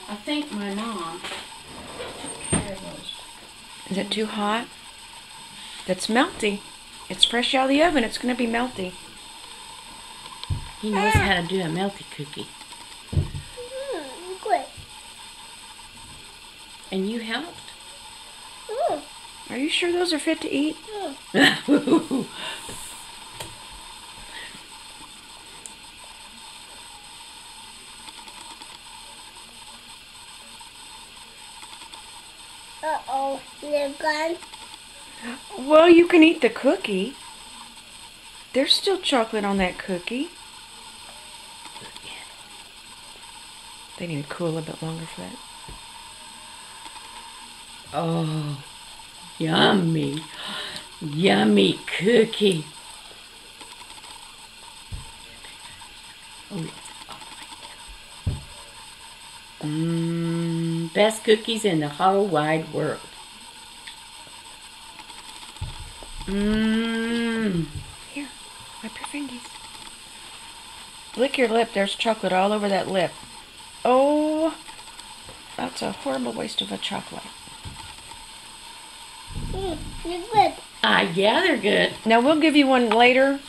I think my mom took care of those. Is it too hot? That's melty. It's fresh out of the oven. It's going to be melty. He knows how to do a melty cookie. Good. And you helped? Are you sure those are fit to eat? Uh-oh, they're gone. Well, you can eat the cookie. There's still chocolate on that cookie. They need to cool a little bit longer for that. Oh, yummy. Yummy cookie. Oh, best cookies in the whole wide world. Here, wipe your fingers. Lick your lip. There's chocolate all over that lip. Oh, that's a horrible waste of a chocolate. They're good. Yeah, they're good. Now, we'll give you one later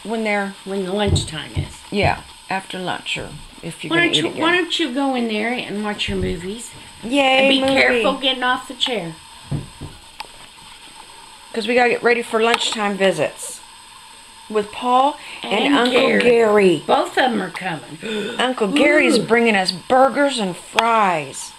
when they're... When the lunchtime is. Yeah, after lunch or if you're Why going to don't eat you again. Why don't you go in there and watch your movies? Yay, And be movie. careful getting off the chair. Because we got to get ready for lunchtime visits. With Paul and Uncle Gary. Gary. Both of them are coming. Uncle Gary's bringing us burgers and fries.